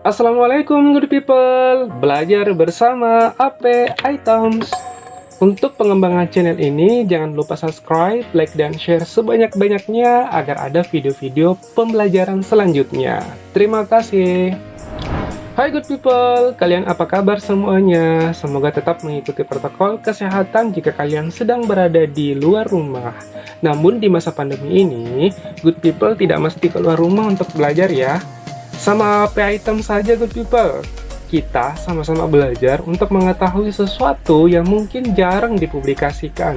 Assalamualaikum good people, belajar bersama AP Items. Untuk pengembangan channel ini, jangan lupa subscribe, like, dan share sebanyak-banyaknya agar ada video-video pembelajaran selanjutnya. Terima kasih. Hai good people, kalian apa kabar semuanya? Semoga tetap mengikuti protokol kesehatan jika kalian sedang berada di luar rumah. Namun di masa pandemi ini, good people tidak mesti keluar rumah untuk belajar ya. Sama AP Item saja good people, kita sama-sama belajar untuk mengetahui sesuatu yang mungkin jarang dipublikasikan.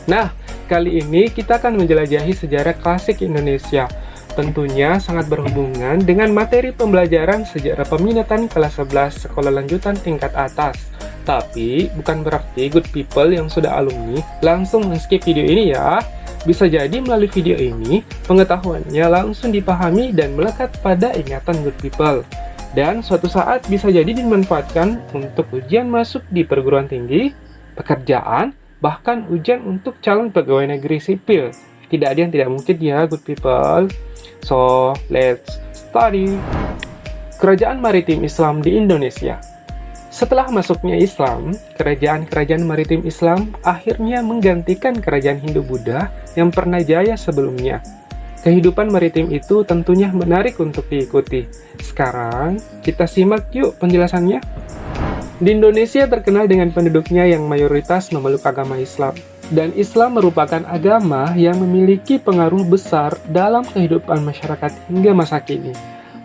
Nah, kali ini kita akan menjelajahi sejarah klasik Indonesia. Tentunya sangat berhubungan dengan materi pembelajaran sejarah peminatan kelas 11 sekolah lanjutan tingkat atas. Tapi, bukan berarti good people yang sudah alumni langsung men-skip video ini ya. Bisa jadi melalui video ini, pengetahuannya langsung dipahami dan melekat pada ingatan good people. Dan suatu saat bisa jadi dimanfaatkan untuk ujian masuk di perguruan tinggi, pekerjaan, bahkan ujian untuk calon pegawai negeri sipil. Tidak ada yang tidak mungkin ya good people. So, let's study. Kerajaan maritim Islam di Indonesia. Setelah masuknya Islam, kerajaan-kerajaan maritim Islam akhirnya menggantikan kerajaan Hindu-Buddha yang pernah jaya sebelumnya. Kehidupan maritim itu tentunya menarik untuk diikuti. Sekarang, kita simak yuk penjelasannya. Di Indonesia terkenal dengan penduduknya yang mayoritas memeluk agama Islam. Dan Islam merupakan agama yang memiliki pengaruh besar dalam kehidupan masyarakat hingga masa kini.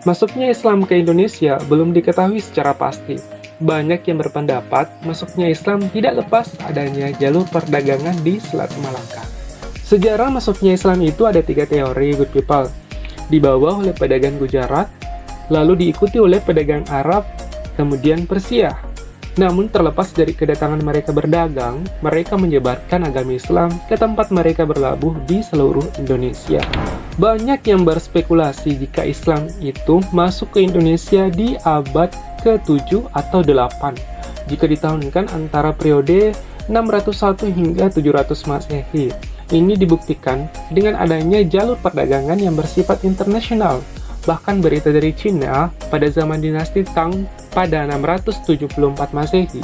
Masuknya Islam ke Indonesia belum diketahui secara pasti. Banyak yang berpendapat masuknya Islam tidak lepas adanya jalur perdagangan di Selat Malaka. Sejarah masuknya Islam itu ada 3 teori good people. Dibawa oleh pedagang Gujarat, lalu diikuti oleh pedagang Arab, kemudian Persia. Namun terlepas dari kedatangan mereka berdagang, mereka menyebarkan agama Islam ke tempat mereka berlabuh di seluruh Indonesia. Banyak yang berspekulasi jika Islam itu masuk ke Indonesia di abad ke-7 atau 8, jika ditahunkan antara periode 601 hingga 700 Masehi. Ini dibuktikan dengan adanya jalur perdagangan yang bersifat internasional. Bahkan berita dari Cina pada zaman dinasti Tang pada 674 Masehi,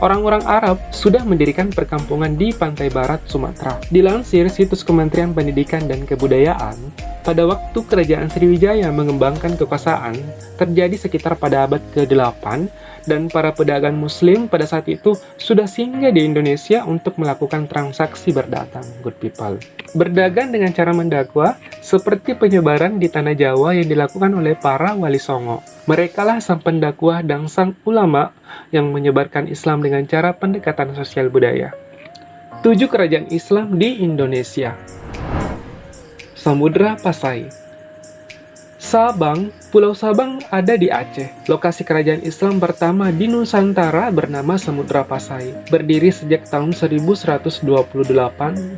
orang-orang Arab sudah mendirikan perkampungan di pantai barat Sumatera. Dilansir situs Kementerian Pendidikan dan Kebudayaan, pada waktu Kerajaan Sriwijaya mengembangkan kekuasaan, terjadi sekitar pada abad ke-8, dan para pedagang muslim pada saat itu sudah singgah di Indonesia untuk melakukan transaksi berdagang, good people. Berdagang dengan cara mendakwah, seperti penyebaran di Tanah Jawa yang dilakukan oleh para wali songo. Merekalah sang pendakwah dan sang ulama yang menyebarkan Islam dengan cara pendekatan sosial budaya. 7 kerajaan Islam di Indonesia. Samudra Pasai. Sabang, Pulau Sabang ada di Aceh. Lokasi kerajaan Islam pertama di Nusantara bernama Samudra Pasai. Berdiri sejak tahun 1128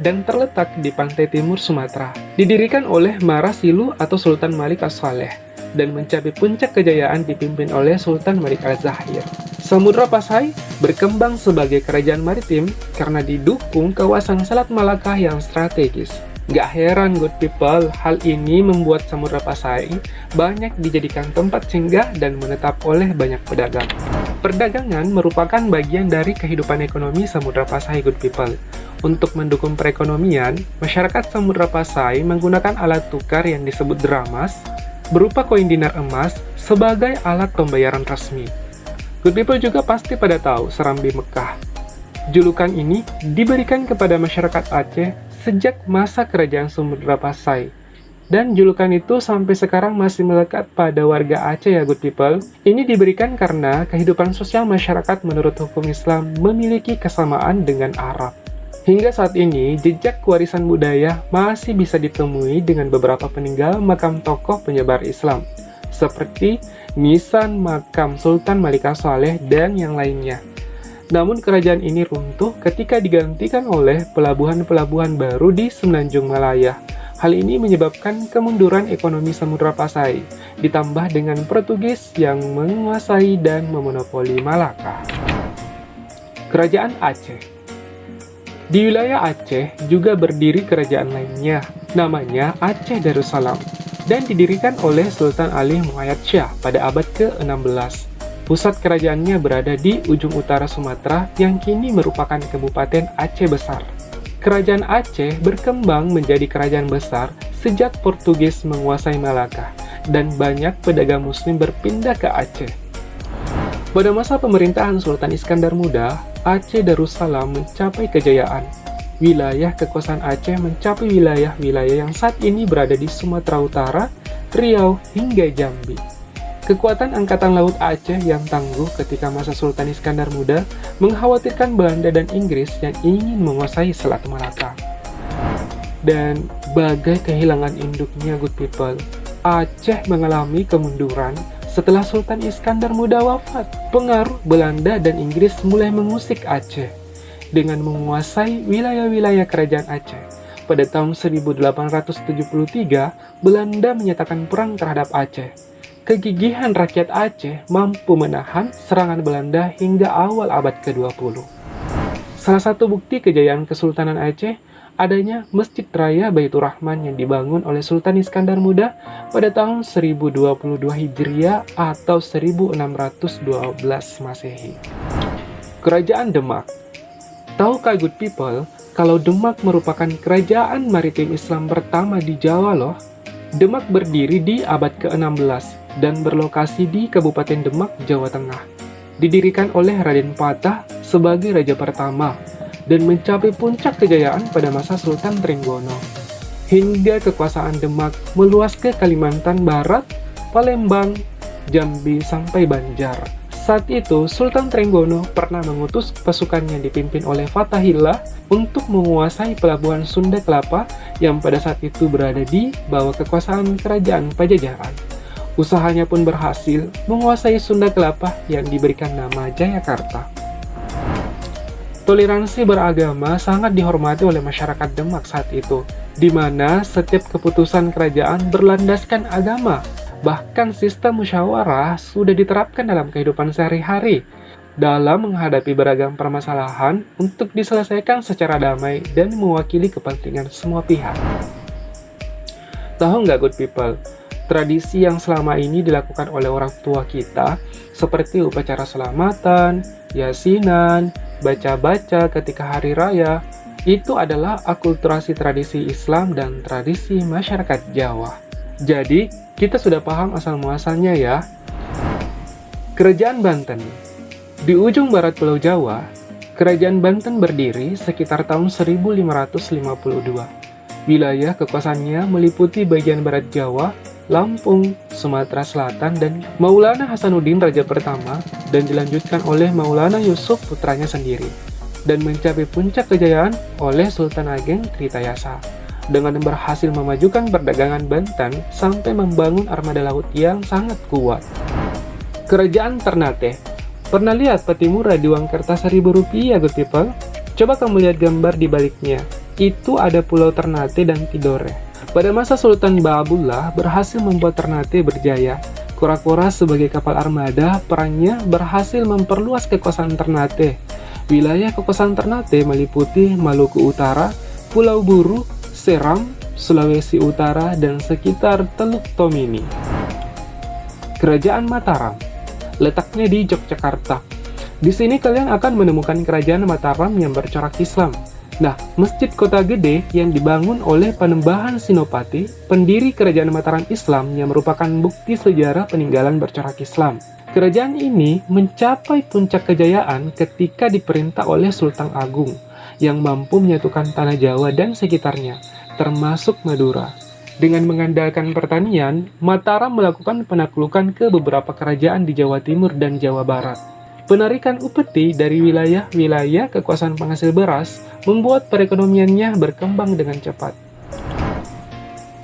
dan terletak di pantai timur Sumatera. Didirikan oleh Marasilu atau Sultan Malik As-Saleh dan mencapai puncak kejayaan dipimpin oleh Sultan Malik Al-Zahir. Samudra Pasai berkembang sebagai kerajaan maritim karena didukung kawasan Selat Malaka yang strategis. Gak heran good people, hal ini membuat Samudra Pasai banyak dijadikan tempat singgah dan menetap oleh banyak pedagang. Perdagangan merupakan bagian dari kehidupan ekonomi Samudra Pasai good people. Untuk mendukung perekonomian, masyarakat Samudra Pasai menggunakan alat tukar yang disebut dramas berupa koin dinar emas sebagai alat pembayaran resmi. Good people juga pasti pada tahu Serambi Mekah. Julukan ini diberikan kepada masyarakat Aceh sejak masa kerajaan Samudra Pasai. Dan julukan itu sampai sekarang masih melekat pada warga Aceh ya good people. Ini diberikan karena kehidupan sosial masyarakat menurut hukum Islam memiliki kesamaan dengan Arab. Hingga saat ini, jejak warisan budaya masih bisa ditemui dengan beberapa peninggalan makam tokoh penyebar Islam, seperti nisan makam Sultan Malik As-Saleh dan yang lainnya. Namun kerajaan ini runtuh ketika digantikan oleh pelabuhan-pelabuhan baru di Semenanjung Malaya. Hal ini menyebabkan kemunduran ekonomi Samudra Pasai, ditambah dengan Portugis yang menguasai dan memonopoli Malaka. Kerajaan Aceh. Di wilayah Aceh juga berdiri kerajaan lainnya, namanya Aceh Darussalam. dan didirikan oleh Sultan Ali Muayyad Shah pada abad ke-16. Pusat kerajaannya berada di ujung utara Sumatera yang kini merupakan Kabupaten Aceh Besar. Kerajaan Aceh berkembang menjadi kerajaan besar sejak Portugis menguasai Malaka, dan banyak pedagang muslim berpindah ke Aceh. Pada masa pemerintahan Sultan Iskandar Muda, Aceh Darussalam mencapai kejayaan. Wilayah kekuasaan Aceh mencapai wilayah-wilayah yang saat ini berada di Sumatera Utara, Riau, hingga Jambi. Kekuatan Angkatan Laut Aceh yang tangguh ketika masa Sultan Iskandar Muda mengkhawatirkan Belanda dan Inggris yang ingin menguasai Selat Malaka. Dan bagai kehilangan induknya, good people, Aceh mengalami kemunduran setelah Sultan Iskandar Muda wafat. Pengaruh Belanda dan Inggris mulai mengusik Aceh dengan menguasai wilayah-wilayah kerajaan Aceh. Pada tahun 1873, Belanda menyatakan perang terhadap Aceh. Kegigihan rakyat Aceh mampu menahan serangan Belanda hingga awal abad ke-20. Salah satu bukti kejayaan Kesultanan Aceh adanya Masjid Raya Baitur Rahman yang dibangun oleh Sultan Iskandar Muda pada tahun 1022 Hijriah atau 1612 Masehi. Kerajaan Demak. Tahukah good people, kalau Demak merupakan kerajaan maritim Islam pertama di Jawa loh? Demak berdiri di abad ke-16 dan berlokasi di Kabupaten Demak, Jawa Tengah. Didirikan oleh Raden Patah sebagai raja pertama dan mencapai puncak kejayaan pada masa Sultan Trenggono. Hingga kekuasaan Demak meluas ke Kalimantan Barat, Palembang, Jambi, sampai Banjar. Saat itu, Sultan Trenggono pernah mengutus pasukan yang dipimpin oleh Fathahillah untuk menguasai pelabuhan Sunda Kelapa yang pada saat itu berada di bawah kekuasaan kerajaan Pajajaran. Usahanya pun berhasil menguasai Sunda Kelapa yang diberikan nama Jayakarta. Toleransi beragama sangat dihormati oleh masyarakat Demak saat itu, di mana setiap keputusan kerajaan berlandaskan agama. Bahkan sistem musyawarah sudah diterapkan dalam kehidupan sehari-hari dalam menghadapi beragam permasalahan untuk diselesaikan secara damai dan mewakili kepentingan semua pihak. Tahu nggak good people? Tradisi yang selama ini dilakukan oleh orang tua kita, seperti upacara selamatan, yasinan, baca-baca ketika hari raya, itu adalah akulturasi tradisi Islam dan tradisi masyarakat Jawa. Jadi, kita sudah paham asal-muasalnya ya. Kerajaan Banten. Di ujung barat Pulau Jawa, Kerajaan Banten berdiri sekitar tahun 1552. Wilayah kekuasaannya meliputi bagian barat Jawa, Lampung, Sumatera Selatan, dan Maulana Hasanuddin Raja pertama, dan dilanjutkan oleh Maulana Yusuf putranya sendiri, dan mencapai puncak kejayaan oleh Sultan Ageng Tritayasa, dengan berhasil memajukan perdagangan Banten sampai membangun armada laut yang sangat kuat. Kerajaan Ternate. Pernah lihat peti murah di uang kertas Rp1.000 good people? Coba kamu lihat gambar di baliknya. Itu ada Pulau Ternate dan Tidore. Pada masa Sultan Baabullah berhasil membuat Ternate berjaya. Kura-kura sebagai kapal armada, perannya berhasil memperluas kekuasaan Ternate. Wilayah kekuasaan Ternate meliputi Maluku Utara, Pulau Buru, Seram, Sulawesi Utara, dan sekitar Teluk Tomini. Kerajaan Mataram. Letaknya di Yogyakarta. Di sini kalian akan menemukan kerajaan Mataram yang bercorak Islam. Nah, Masjid Kota Gede yang dibangun oleh Panembahan Sinopati, pendiri kerajaan Mataram Islam yang merupakan bukti sejarah peninggalan bercorak Islam. Kerajaan ini mencapai puncak kejayaan ketika diperintah oleh Sultan Agung yang mampu menyatukan tanah Jawa dan sekitarnya, termasuk Madura. Dengan mengandalkan pertanian, Mataram melakukan penaklukan ke beberapa kerajaan di Jawa Timur dan Jawa Barat. Penarikan upeti dari wilayah-wilayah kekuasaan penghasil beras membuat perekonomiannya berkembang dengan cepat.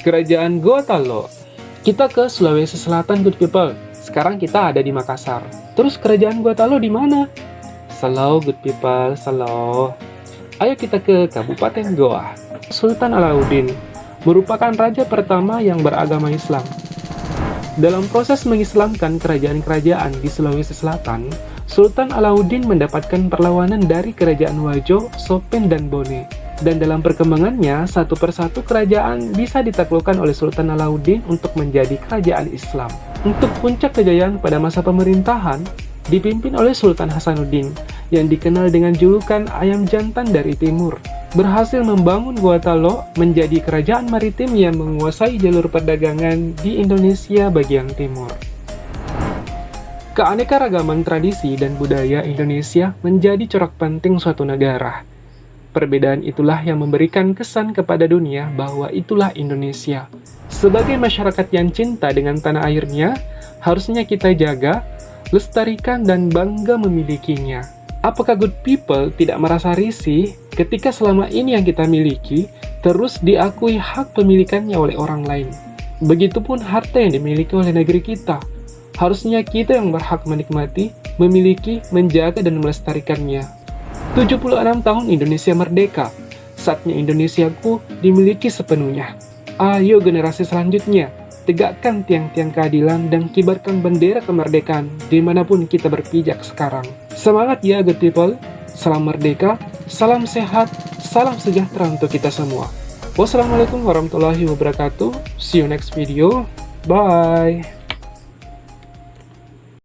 Kerajaan Gotalo. Kita ke Sulawesi Selatan, good people. Sekarang kita ada di Makassar. Terus kerajaan Gotalo di mana? Slow, good people, slow. Ayo kita ke Kabupaten Goa. Sultan Alauddin merupakan raja pertama yang beragama Islam. Dalam proses mengislamkan kerajaan-kerajaan di Sulawesi Selatan, Sultan Alauddin mendapatkan perlawanan dari kerajaan Wajo, Sopen, dan Bone. Dan dalam perkembangannya, satu persatu kerajaan bisa ditaklukkan oleh Sultan Alauddin untuk menjadi kerajaan Islam. Untuk puncak kejayaan pada masa pemerintahan, dipimpin oleh Sultan Hasanuddin, yang dikenal dengan julukan Ayam Jantan dari Timur, berhasil membangun Gua Talok menjadi kerajaan maritim yang menguasai jalur perdagangan di Indonesia bagian timur. Keanekaragaman tradisi dan budaya Indonesia menjadi corak penting suatu negara. Perbedaan itulah yang memberikan kesan kepada dunia bahwa itulah Indonesia. Sebagai masyarakat yang cinta dengan tanah airnya, harusnya kita jaga, lestarikan, dan bangga memilikinya. Apakah good people tidak merasa risih ketika selama ini yang kita miliki terus diakui hak pemilikannya oleh orang lain? Begitupun harta yang dimiliki oleh negeri kita. Harusnya kita yang berhak menikmati, memiliki, menjaga, dan melestarikannya. 76 tahun Indonesia merdeka, saatnya Indonesiaku dimiliki sepenuhnya. Ayo generasi selanjutnya, tegakkan tiang-tiang keadilan dan kibarkan bendera kemerdekaan dimanapun kita berpijak sekarang. Semangat ya good people, salam merdeka, salam sehat, salam sejahtera untuk kita semua. Wassalamualaikum warahmatullahi wabarakatuh, see you next video, bye.